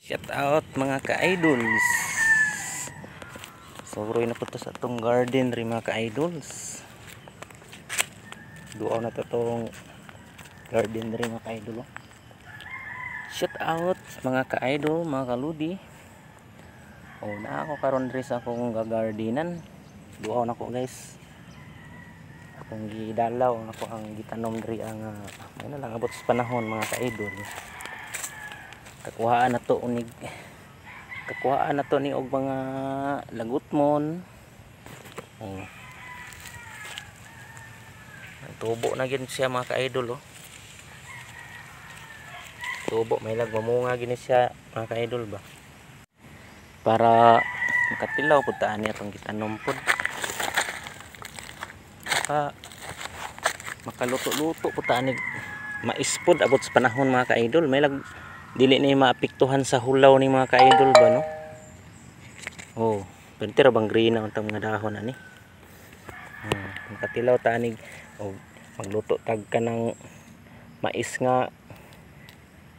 Shout out mga ka-idols. Soroy na po to sa itong garden rin mga ka-idols. Duaw na to itong garden rin mga ka-idol. Shout out mga ka-idol, mga kaludi. Na ako karon rin sa akong gagardenan. Duaw na ko guys. Akong gidalaw ako ang gitanom rin ang ano lang abot sa panahon mga ka-idol. Kakuhaan na to ni og mga lagutmon. Tubo na gid siya mga ka-idol. Tubo may mamunga gini siya mga ka-idol ba. Para makatilaw pud ta ani atong gitanom pud. Makaluto-luto pud ta ani mais pud abot sa panahon mga ka-idol. May dili ni maapektuhan sa hulaw ni mga ka-idol ba no. Pentira bang green na untang mga dahon ani. Makatilaw ta ani magluto tag kanang mais nga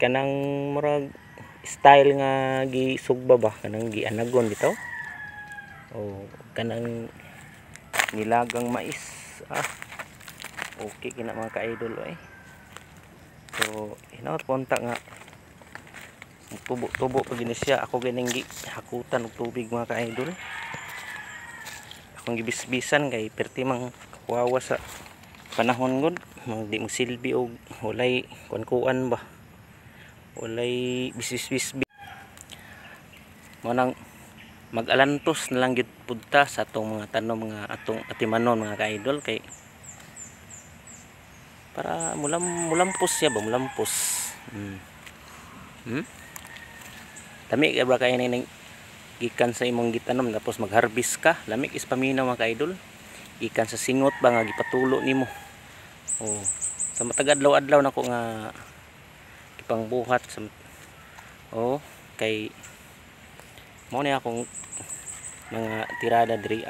kanang murag style nga gisugba ba kanang gianagon bitaw. Kanang nilagang mais. Okay kina mga ka-idol So hinaut kontak nga tubo pag gini siya. Ako ganing hakutan og tubig mga ka-idol. Akong gibisbisan kay perti mang kawawa sa panahon gud. Di mo silbi og walay kuan ba. Walay bisbis. Mo nang mag-alantos na lang gyud pudta sa atong mga tanom nga atong atimanon mga ka-idol kay para mulampos siya ba mulampos. Lami ka ba kay ning gikan sa imong gitanom tapos mag-harvest ka, lami is paminaw mga ka-idol. Gikan sa singot ba nga gipatulo nimo. Sa matag-adlaw-adlaw nako nga ipangbuhat sa kay mo ni akong mga tirada diri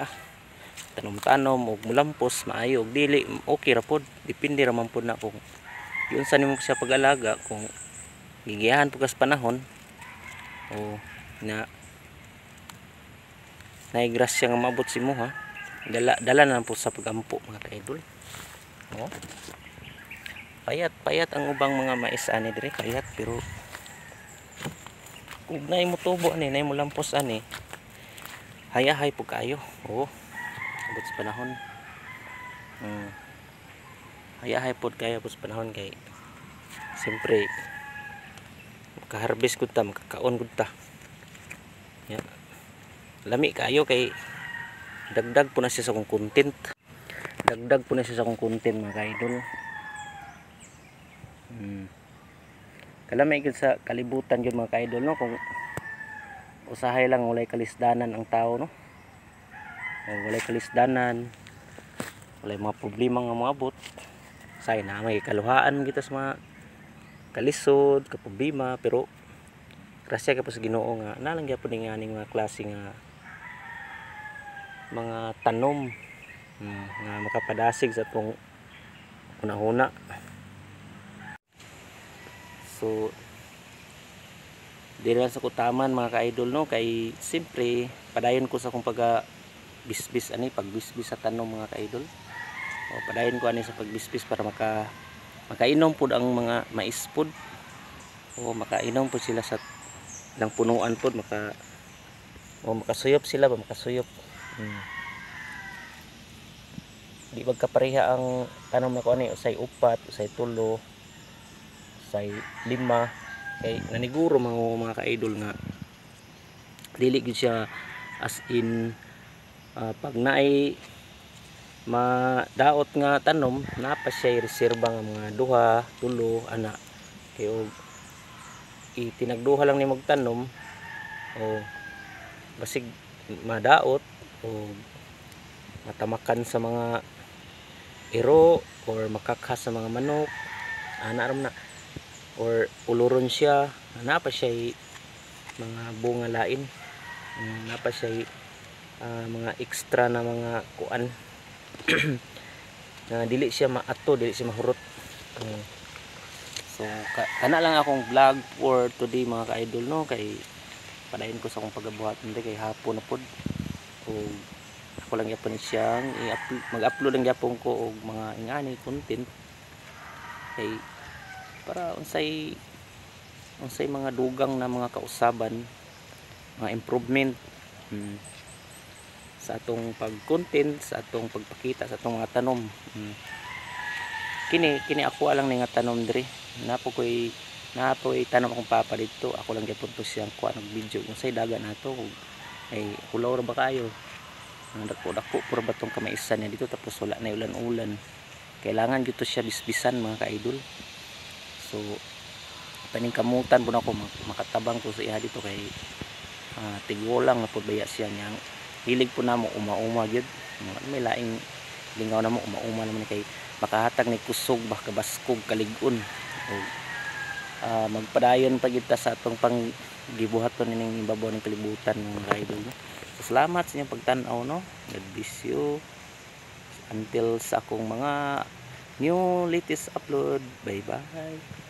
tanom-tanom og mulampos maayo og dili okay ra pod, depende ra man pod na kung yun sa nimo siya pag-alaga kung gigiyahan pud kas panahon na naigrasya nga maabot si mo dala na po sa pagampo mga ka-idol. Payat ang ubang mga mais ani dire payat pero kung nay mo tubo ani nay mo lampos ani hayahay pud kayo. Abot sa panahon hayahay pud kayo sa panahon kay siyempre maka-harvest gud ta makakaon gud ta. Lami kayo kay dagdag po na siya sa akong content. Mga ka-idol. Kalamay gid sa kalibutan yun mga ka-idol no kung usahay lang walay kalisdanan ang tao no. Walay kalisdanan, walay mga problema nga moabot. Say na may kaluhaan kita sa mga kalisod, kaproblema pero grasya ka pa sa Ginoo nga nalang gyapon ning aning mga klase nga mga tanom nga makapadasig sa atong una-una. So dili lang sa kutaman mga ka-idol no kay siyempre padayon ko sa akong pagbisbis pagbisbis sa tanom mga ka-idol. Padayon ko ani sa pagbisbis para makainom pud ang mga mais pud. Makainom pud sila sa lang punuan pud makasuyop sila ba makasuyop. Di magkapareha ang tanom nako ani usay upat, usay tulo, usay lima kay naniguro mga ka-idol nga dili gid siya as in pag naay madaot nga tanom napa siya reserba nga mga duha, tulo ana kay itinagduha lang ni magtanom basig madaot matamakan sa mga iro or makakhas sa mga manok ana or uluron siya napa siya mga bunga lain napa siya mga extra na mga kuan na dili siya maato dili siya mahurot So kana lang akong vlog for today mga ka-idol no, kay padayon ko sa akong pagabuhat hindi kay hapon na pod. O ako lang yapon siyang mag-upload lang yapon ko og mga ingani content kay para unsay mga dugang na mga kausaban, mga improvement sa atong pag-content, sa atong pagpakita sa atong mga tanom. Kini ako lang ni nga tanom diri. Napoy tanom akong papa dito. Ako lang gyapon to siyang kuha ng video unsay dagan nato ay hulaw ra ba kayo. Ang dako pura ba tong kamaisan niya dito tapos wala na ulan-ulan. Kailangan gyud to siya bisbisan mga ka-idol. So paningkamutan po na ako makatabang ko sa iya dito kay tigulang na po baya siya niya. Hilig po na mo uma-uma gyud. May laing lingaw na mo uma-uma naman kay makahatag ni kusog ba kabaskog kalig-on o magpadayon pa kita sa atong pang gibuhaton ning babaw ng kalibutan mga idol no. So, salamat sa inyong pagtan-aw no. God bless you until sa akong mga new latest upload. Bye bye.